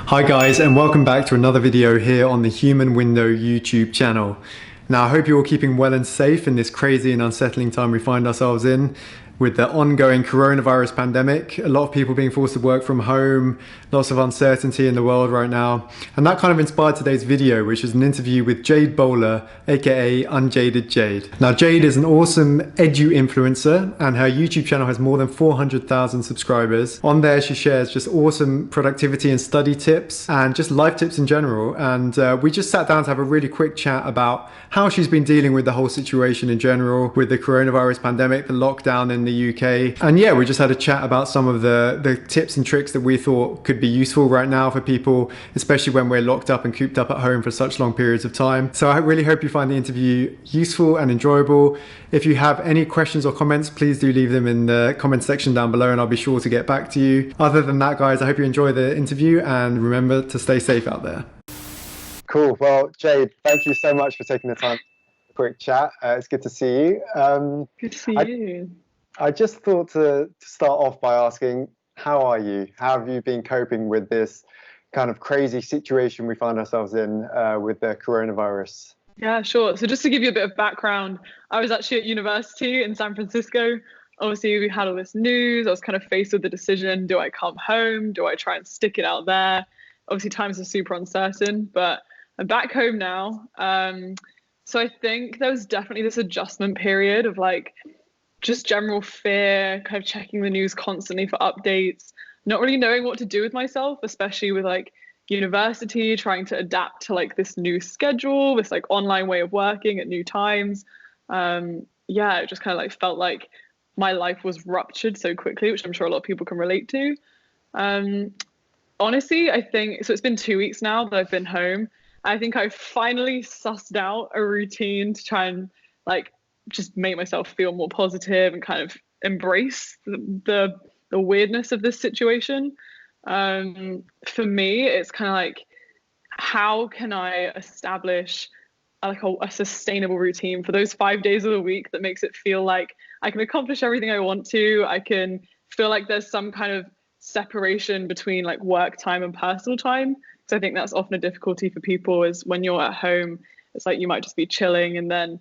Hi guys, and welcome back to another video here on the HumanWindow YouTube channel. Now I hope you're all keeping well and safe in this crazy and unsettling time we find ourselves in with the ongoing coronavirus pandemic. A lot of people being forced to work from home, lots of uncertainty in the world right now. And that kind of inspired today's video, which is an interview with Jade Bowler, aka UnJaded Jade. Now Jade is an awesome edu influencer and her YouTube channel has more than 400,000 subscribers. On there she shares just awesome productivity and study tips and just life tips in general. And we just sat down to have a really quick chat about how she's been dealing with the whole situation in general, with the coronavirus pandemic, the lockdown in the UK. And yeah, we just had a chat about some of the tips and tricks that we thought could be useful right now for people, especially when we're locked up and cooped up at home for such long periods of time. So I really hope you find the interview useful and enjoyable. If you have any questions or comments, please do leave them in the comment section down below and I'll be sure to get back to you. Other than that, guys, I hope you enjoy the interview and remember to stay safe out there. Cool. Well, Jade, thank you so much for taking the time for a quick chat. It's good to see you. Good to see you. I just thought to start off by asking, how are you? How have you been coping with this kind of crazy situation we find ourselves in with the coronavirus? Yeah, sure. So just to give you a bit of background, I was actually at university in San Francisco. Obviously, we had all this news. I was kind of faced with the decision, do I come home? Do I try and stick it out there? Obviously, times are super uncertain, but I'm back home now. So I think there was definitely this adjustment period of like, just general fear, kind of checking the news constantly for updates, not really knowing what to do with myself, especially with like university, trying to adapt to like this new schedule, this like online way of working at new times. Yeah, it just kind of like felt like my life was ruptured so quickly, which I'm sure a lot of people can relate to. Honestly, I think, so it's been 2 weeks now that I've been home. I think I finally sussed out a routine to try and like just make myself feel more positive and kind of embrace the weirdness of this situation. For me, it's kind of like, how can I establish like a sustainable routine for those 5 days of the week that makes it feel like I can accomplish everything I want to. I can feel like there's some kind of separation between like work time and personal time. So I think that's often a difficulty for people, is when you're at home, it's like you might just be chilling and then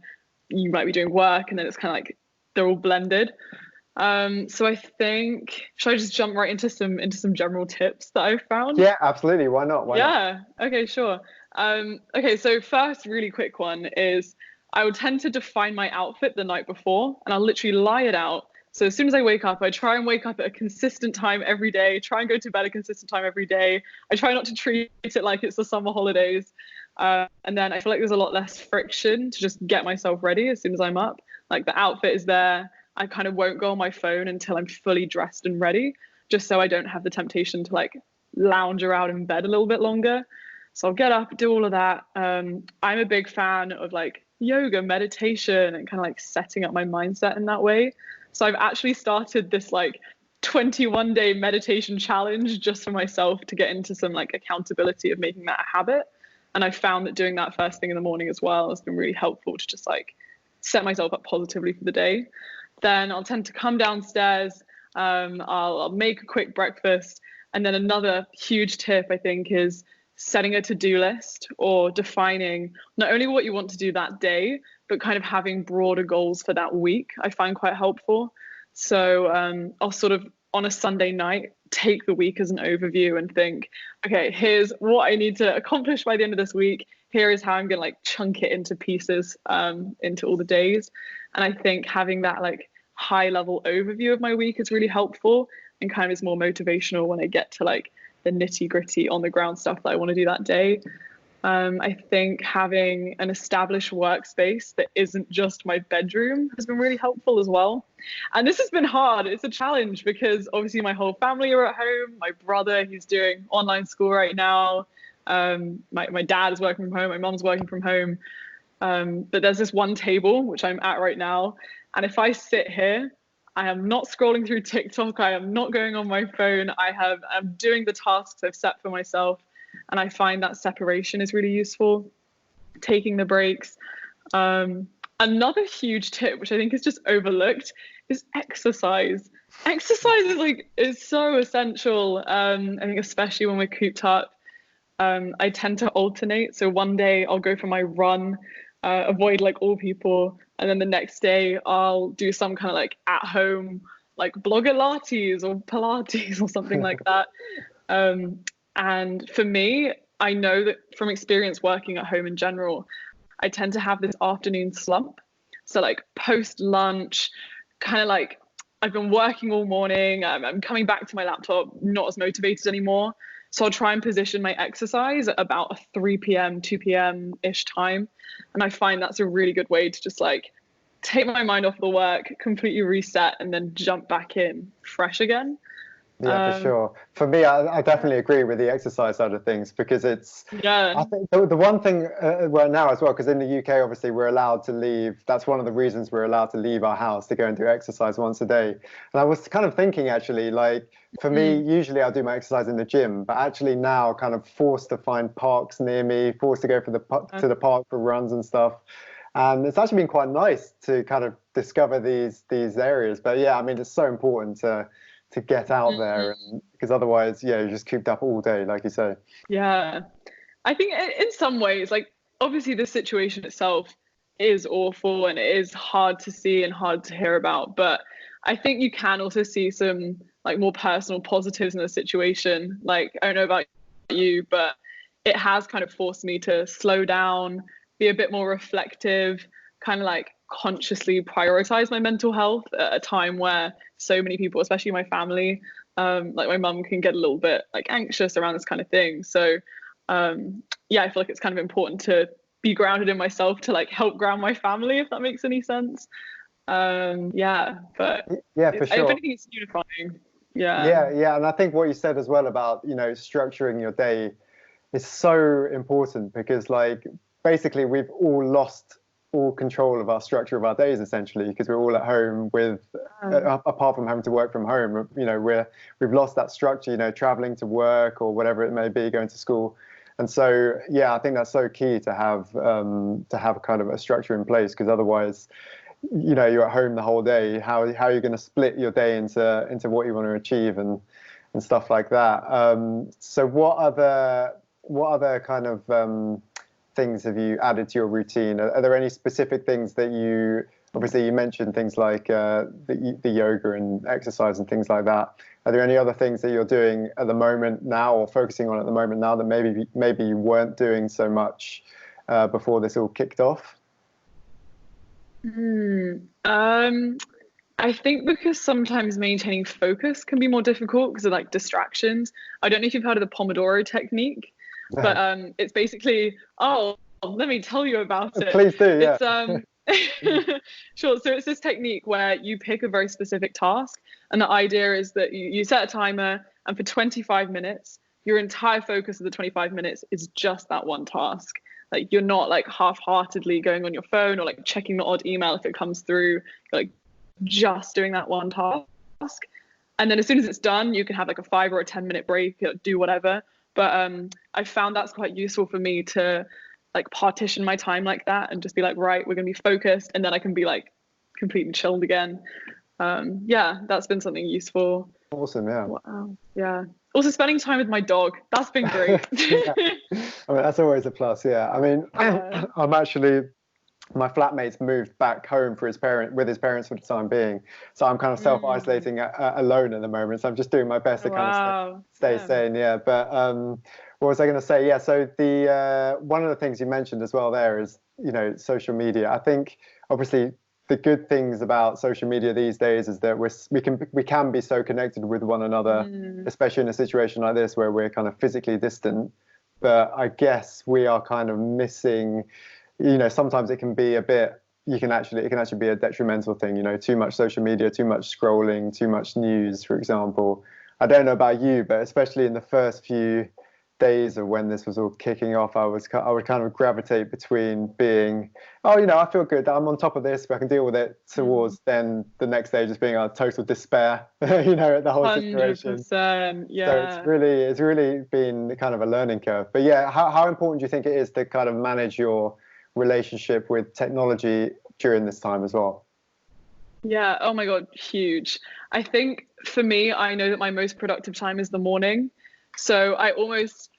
you might be doing work and then it's kind of like they're all blended. So I think, should I just jump right into some general tips that I've found? Yeah, absolutely. Why not? Yeah. Okay, sure. Okay, so first really quick one is I would tend to define my outfit the night before and I'll literally lie it out. So as soon as I wake up, I try and wake up at a consistent time every day, try and go to bed a consistent time every day. I try not to treat it like it's the summer holidays. And then I feel like there's a lot less friction to just get myself ready as soon as I'm up. Like the outfit is there. I kind of won't go on my phone until I'm fully dressed and ready, just so I don't have the temptation to like lounge around in bed a little bit longer. So I'll get up, do all of that. I'm a big fan of like yoga, meditation, and kind of like setting up my mindset in that way. So I've actually started this like 21-day meditation challenge just for myself to get into some like accountability of making that a habit. And I found that doing that first thing in the morning as well has been really helpful to just like set myself up positively for the day. Then I'll tend to come downstairs, I'll make a quick breakfast. And then another huge tip, I think, is setting a to-do list or defining not only what you want to do that day, but kind of having broader goals for that week, I find quite helpful. So I'll sort of, on a Sunday night, take the week as an overview and think, okay, here's what I need to accomplish by the end of this week. Here is how I'm going to like chunk it into pieces, into all the days. And I think having that like high level overview of my week is really helpful and kind of is more motivational when I get to like the nitty gritty on the ground stuff that I want to do that day. I think having an established workspace that isn't just my bedroom has been really helpful as well. And this has been hard. It's a challenge because obviously my whole family are at home. My brother, he's doing online school right now. My dad is working from home. My mom's working from home. But there's this one table, which I'm at right now. And if I sit here, I am not scrolling through TikTok. I am not going on my phone. I'm doing the tasks I've set for myself. And I find that separation is really useful, taking the breaks. Another huge tip, which I think is just overlooked, is exercise. Exercise is so essential. I think especially when we're cooped up. I tend to alternate. So one day I'll go for my run, avoid like all people, and then the next day I'll do some kind of like at home like blogger lattes or Pilates or something like that. And for me, I know that from experience working at home in general, I tend to have this afternoon slump. So like post lunch, kind of like I've been working all morning. I'm coming back to my laptop, not as motivated anymore. So I'll try and position my exercise at about a 3 p.m., 2 p.m. ish time. And I find that's a really good way to just like take my mind off the work, completely reset, and then jump back in fresh again. Yeah, for sure. For me, I definitely agree with the exercise side of things, because it's, Yeah. I think the one thing right now as well, because in the UK, obviously, we're allowed to leave. That's one of the reasons we're allowed to leave our house to go and do exercise once a day. And I was kind of thinking, actually, like for me, usually I'll do my exercise in the gym, but actually now kind of forced to find parks near me, forced to go to the park for runs and stuff. And it's actually been quite nice to kind of discover these areas. But yeah, I mean, it's so important to get out there, because otherwise, yeah, you're just cooped up all day, like you say. Yeah. I think in some ways, like obviously the situation itself is awful and it is hard to see and hard to hear about, but I think you can also see some like more personal positives in the situation. Like, I don't know about you, but it has kind of forced me to slow down, be a bit more reflective, kind of like consciously prioritize my mental health at a time where so many people, especially my family, like my mum, can get a little bit like anxious around this kind of thing. So yeah, I feel like it's kind of important to be grounded in myself to like help ground my family, if that makes any sense. Yeah, but yeah, for sure. if anything, it's unifying. Yeah, and I think what you said as well about, you know, structuring your day is so important, because like basically we've all lost all control of our structure of our days, essentially, because we're all at home with apart from having to work from home, you know, we've lost that structure, you know, traveling to work or whatever it may be, going to school. And so yeah, I think that's so key to have kind of a structure in place, because otherwise, you know, you're at home the whole day. How are you going to split your day into what you want to achieve and stuff like that? So what other kind of things have you added to your routine? Are there any specific things that obviously you mentioned things like the yoga and exercise and things like that. Are there any other things that you're doing at the moment now, or focusing on at the moment now, that maybe you weren't doing so much before this all kicked off? I think because sometimes maintaining focus can be more difficult because of like distractions. I don't know if you've heard of the Pomodoro technique, but it's basically, let me tell you about it. Please do, yeah. It's sure. So it's this technique where you pick a very specific task, and the idea is that you set a timer, and for 25 minutes, your entire focus of the 25 minutes is just that one task. Like, you're not like half-heartedly going on your phone or like checking the odd email if it comes through. You're like just doing that one task, and then as soon as it's done, you can have like a 5 or a 10-minute break, do whatever. But I found that's quite useful for me to like partition my time like that and just be like, right, we're gonna be focused, and then I can be like completely chilled again. Yeah, that's been something useful. Awesome. Yeah. Wow. Yeah. Also, spending time with my dog, that's been great. Yeah. I mean, that's always a plus. Yeah. I mean, I'm actually, my flatmate's moved back home with his parents for the time being, so I'm kind of self-isolating alone at the moment. So I'm just doing my best to kind of stay sane. Yeah. But what was I going to say? Yeah. So the one of the things you mentioned as well there is, you know, social media. I think obviously the good things about social media these days is that we can be so connected with one another, especially in a situation like this where we're kind of physically distant. But I guess we are kind of missing, you know, sometimes it can be a bit, it can actually be a detrimental thing, you know, too much social media, too much scrolling, too much news, for example. I don't know about you, but especially in the first few days of when this was all kicking off, I would kind of gravitate between being, oh, you know, I feel good, I'm on top of this, but I can deal with it, towards then the next day just being a total despair, you know, at the whole situation. 100%, yeah. So it's really been kind of a learning curve. But yeah, how important do you think it is to kind of manage your relationship with technology during this time as well? Yeah, oh my God, huge. I think for me, I know that my most productive time is the morning. So I almost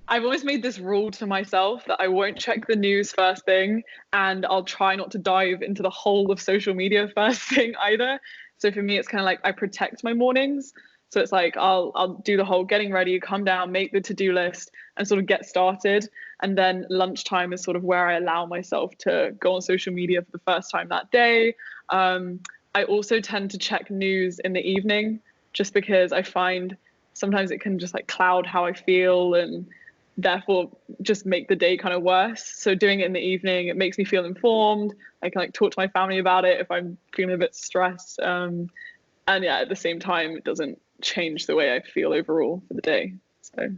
I've always made this rule to myself that I won't check the news first thing, and I'll try not to dive into the whole of social media first thing either. So for me, it's kind of like I protect my mornings. So it's like I'll do the whole getting ready, come down, make the to-do list, and sort of get started. And then lunchtime is sort of where I allow myself to go on social media for the first time that day. I also tend to check news in the evening, just because I find sometimes it can just like cloud how I feel, and therefore just make the day kind of worse. So doing it in the evening, it makes me feel informed. I can like talk to my family about it if I'm feeling a bit stressed. And yeah, at the same time, it doesn't change the way I feel overall for the day. So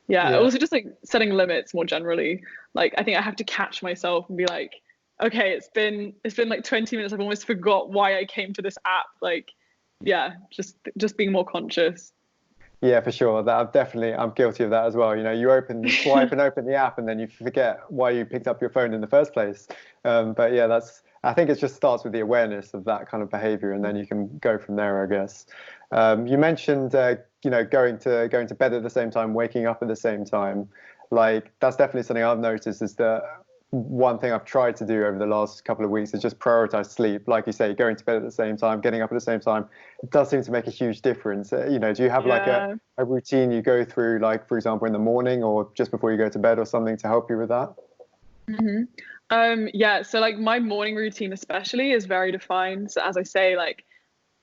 yeah, also just like setting limits more generally. Like I think I have to catch myself and be like, okay, it's been like 20 minutes. I've almost forgot why I came to this app. Like, yeah, just being more conscious. Yeah, for sure. I'm guilty of that as well. You know, you swipe and open the app, and then you forget why you picked up your phone in the first place. But yeah, I think it just starts with the awareness of that kind of behavior, and then you can go from there, I guess. You mentioned, going to bed at the same time, waking up at the same time. Like that's definitely something I've noticed, is that one thing I've tried to do over the last couple of weeks is just prioritize sleep. Like you say, going to bed at the same time, getting up at the same time, it does seem to make a huge difference. Do you have like a routine you go through, like for example in the morning or just before you go to bed or something to help you with that? Yeah, so like my morning routine especially is very defined. So as I say, like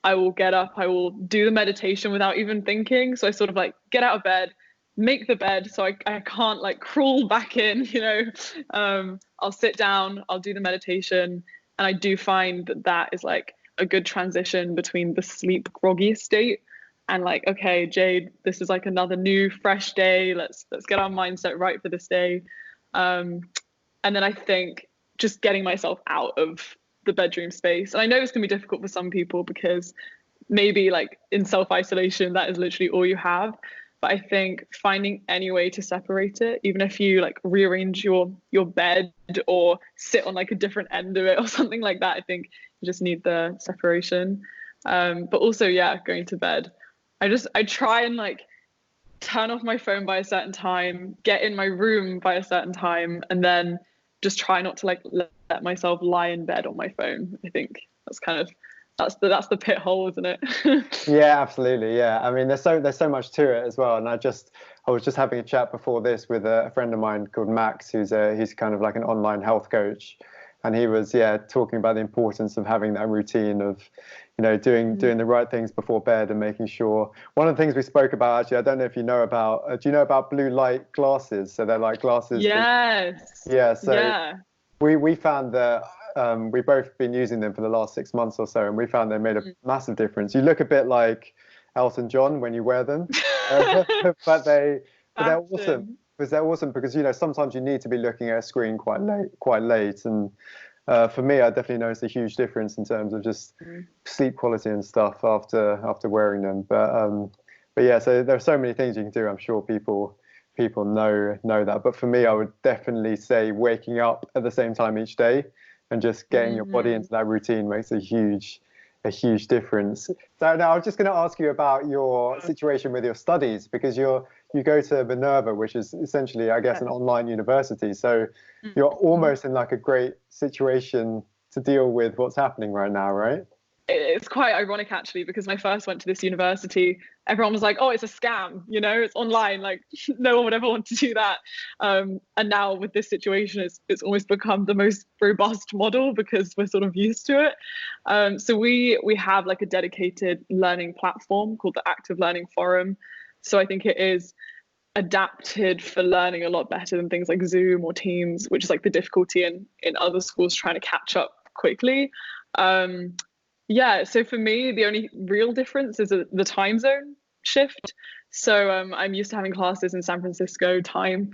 I will get up, I will do the meditation without even thinking. So I sort of like get out of bed, make the bed so I can't like crawl back in, I'll sit down, I'll do the meditation. And I do find that is like a good transition between the sleep groggy state and like, okay, Jade, this is like another new fresh day. Let's get our mindset right for this day. And then I think just getting myself out of the bedroom space. And I know it's gonna be difficult for some people because maybe like in self-isolation, that is literally all you have. But I think finding any way to separate it, even if you like rearrange your bed or sit on like a different end of it or something like that, I think you just need the separation. But also, yeah, going to bed. I try and like turn off my phone by a certain time, get in my room by a certain time, and then just try not to like let myself lie in bed on my phone. I think that's the pit hole, isn't it? Yeah, absolutely. Yeah, I mean, there's so much to it as well. And I was just having a chat before this with a friend of mine called Max, he's kind of like an online health coach, and he was talking about the importance of having that routine of, doing the right things before bed and making sure. One of the things we spoke about, actually, I don't know if you know about. Do you know about blue light glasses? So they're like glasses. Yes. We found that. We've both been using them for the last 6 months or so, and we found they made a massive difference. You look a bit like Elton John when you wear them, but they're awesome. Because sometimes you need to be looking at a screen quite late, and for me, I definitely noticed a huge difference in terms of just sleep quality and stuff after wearing them. But yeah, so there are so many things you can do. I'm sure people know that, but for me, I would definitely say waking up at the same time each day and just getting your body into that routine makes a huge difference. So now I'm just going to ask you about your situation with your studies, because you go to Minerva, which is essentially, I guess, an online university. So you're almost in like a great situation to deal with what's happening right now, right? It's quite ironic actually, because when I first went to this university, everyone was like, oh, it's a scam, it's online, like no one would ever want to do that. And now with this situation, it's almost become the most robust model because we're sort of used to it. So we have like a dedicated learning platform called the Active Learning Forum. So I think it is adapted for learning a lot better than things like Zoom or Teams, which is like the difficulty in other schools trying to catch up quickly. Yeah, so for me, the only real difference is the time zone shift. So I'm used to having classes in San Francisco time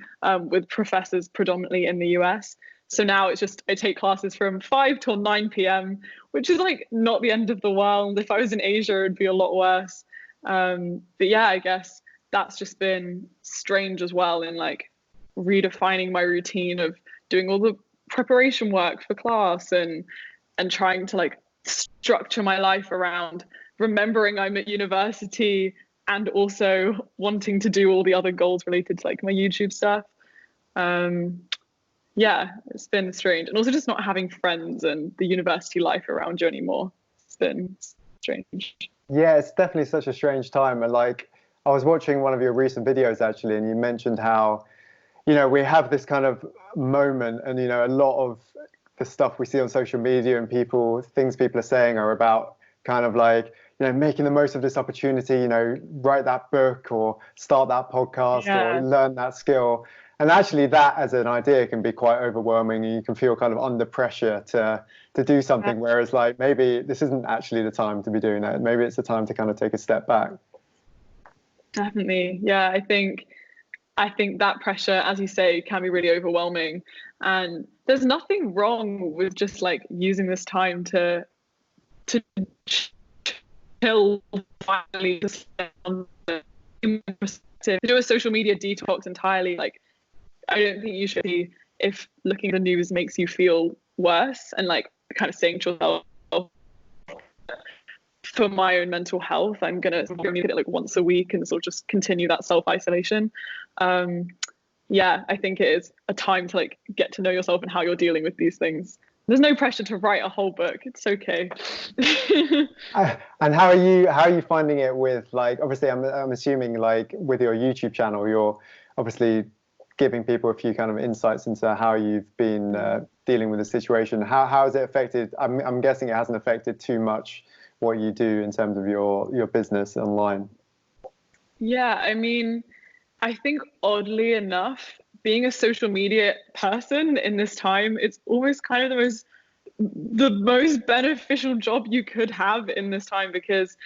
with professors predominantly in the US. So now it's just I take classes from 5 till 9 p.m., which is like not the end of the world. If I was in Asia, it'd be a lot worse. But yeah, I guess that's just been strange as well in like redefining my routine of doing all the preparation work for class and trying to like structure my life around remembering I'm at university, and also wanting to do all the other goals related to like my YouTube stuff. Yeah, it's been strange. And also just not having friends and the university life around you anymore. It's been strange. Yeah, it's definitely such a strange time. And like, I was watching one of your recent videos actually, and you mentioned how, we have this kind of moment, and, a lot of the stuff we see on social media and things people are saying are about kind of like, making the most of this opportunity, write that book or start that podcast or learn that skill. And actually that as an idea can be quite overwhelming, and you can feel kind of under pressure to do something. Whereas like, maybe this isn't actually the time to be doing that. Maybe it's the time to kind of take a step back. Definitely. Yeah, I think that pressure, as you say, can be really overwhelming. And there's nothing wrong with just like using this time to chill, finally, to do a social media detox entirely. Like, I don't think you should be, if looking at the news makes you feel worse, and like kind of saying to yourself, for my own mental health, I'm gonna only get it like once a week and sort of just continue that self-isolation. Yeah, I think it is a time to like get to know yourself and how you're dealing with these things. There's no pressure to write a whole book. It's okay. And how are you finding it with, like, obviously I'm assuming like with your YouTube channel, you're obviously giving people a few kind of insights into how you've been dealing with the situation. How has it affected? I'm guessing it hasn't affected too much what you do in terms of your business online. Yeah, I mean, I think oddly enough, being a social media person in this time, it's almost kind of the most beneficial job you could have in this time, because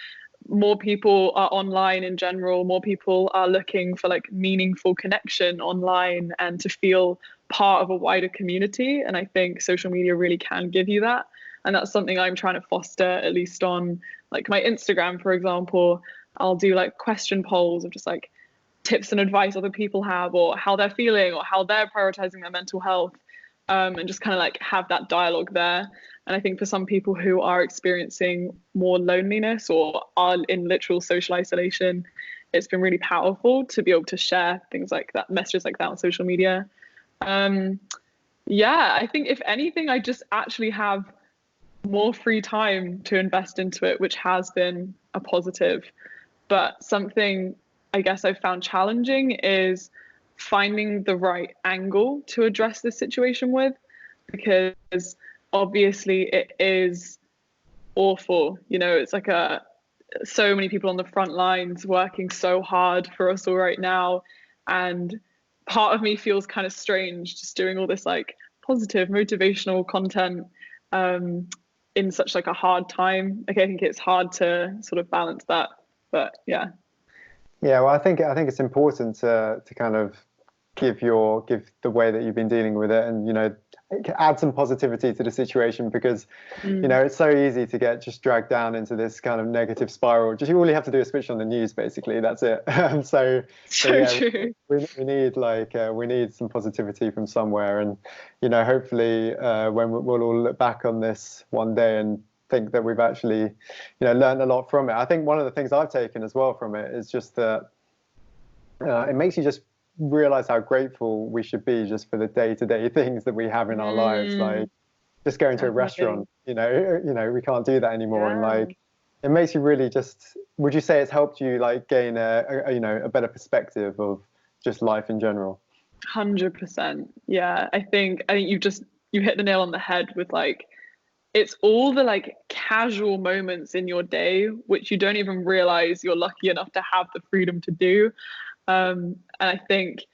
more people are online in general, more people are looking for like meaningful connection online and to feel part of a wider community. And I think social media really can give you that. And that's something I'm trying to foster, at least on like my Instagram, for example. I'll do like question polls of just like tips and advice other people have, or how they're feeling, or how they're prioritizing their mental health, and just kind of like have that dialogue there. And I think for some people who are experiencing more loneliness or are in literal social isolation, it's been really powerful to be able to share things like that, messages like that on social media. Yeah, I think if anything, I just actually have more free time to invest into it, which has been a positive. But something I guess I've found challenging is finding the right angle to address this situation with, because obviously it is awful. It's like so many people on the front lines working so hard for us all right now. And part of me feels kind of strange just doing all this like positive motivational content in such like a hard time. Like, I think it's hard to sort of balance that, but yeah. Yeah, well, I think it's important to kind of give the way that you've been dealing with it, and add some positivity to the situation, because it's so easy to get just dragged down into this kind of negative spiral. Just all you have to do is switch on the news, basically. That's it. So yeah, true. we need some positivity from somewhere, and hopefully when we'll all look back on this one day and think that we've actually learned a lot from it. I think one of the things I've taken as well from it is just that it makes you just realize how grateful we should be just for the day-to-day things that we have in our lives, like just going to a restaurant. We can't do that anymore. And like, it makes you really just, would you say it's helped you like gain a better perspective of just life in general? 100%. Yeah, I think you hit the nail on the head with like, it's all the like casual moments in your day which you don't even realize you're lucky enough to have the freedom to do. And I think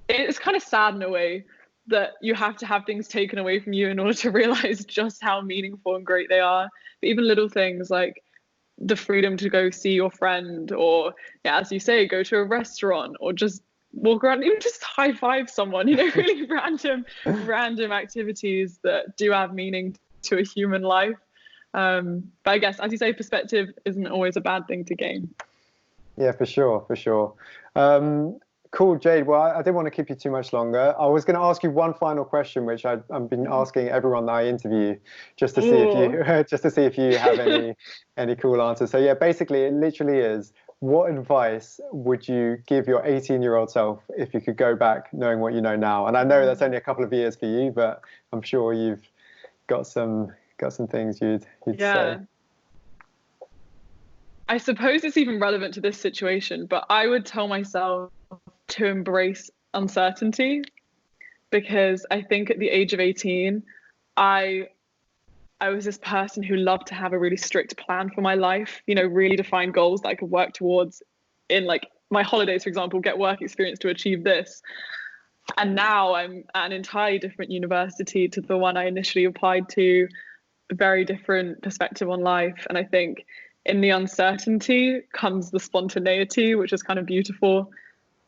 it's kind of sad in a way that you have to have things taken away from you in order to realize just how meaningful and great they are. But even little things like the freedom to go see your friend, or as you say, go to a restaurant, or just walk around, even just high five someone, really random activities that do have meaning to a human life. But I guess, as you say, perspective isn't always a bad thing to gain. Yeah, for sure. Cool, Jade. Well, I didn't want to keep you too much longer. I was going to ask you one final question, which I've been asking everyone that I interview, just to see if you have any cool answers. So yeah, basically, it literally is: what advice would you give your 18-year-old self if you could go back knowing what you know now? And I know that's only a couple of years for you, but I'm sure you've got some things you'd say. I suppose it's even relevant to this situation, but I would tell myself to embrace uncertainty, because I think at the age of 18, I was this person who loved to have a really strict plan for my life, you know, really defined goals that I could work towards in like my holidays, for example, get work experience to achieve this. And now I'm at an entirely different university to the one I initially applied to, a very different perspective on life. And I think in the uncertainty comes the spontaneity, which is kind of beautiful.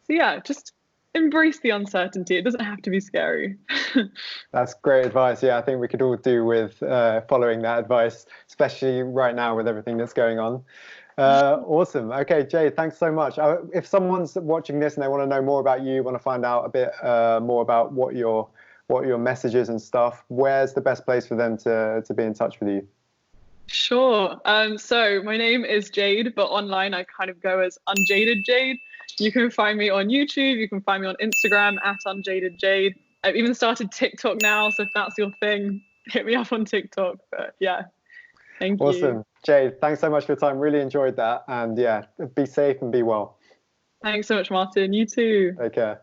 So yeah, just embrace the uncertainty. It doesn't have to be scary. That's great advice. Yeah, I think we could all do with following that advice, especially right now with everything that's going on. Awesome. Okay, Jade, thanks so much. If someone's watching this and they want to know more about you, want to find out a bit more about what your messages and stuff, where's the best place for them to be in touch with you? Sure. So my name is Jade, but online I kind of go as UnJaded Jade. You can find me on YouTube. You can find me on Instagram at UnJaded Jade. I've even started TikTok now, so if that's your thing, hit me up on TikTok. But yeah, thank you. Awesome. Jade, thanks so much for your time. Really enjoyed that. And yeah, be safe and be well. Thanks so much, Martin. You too. Take care.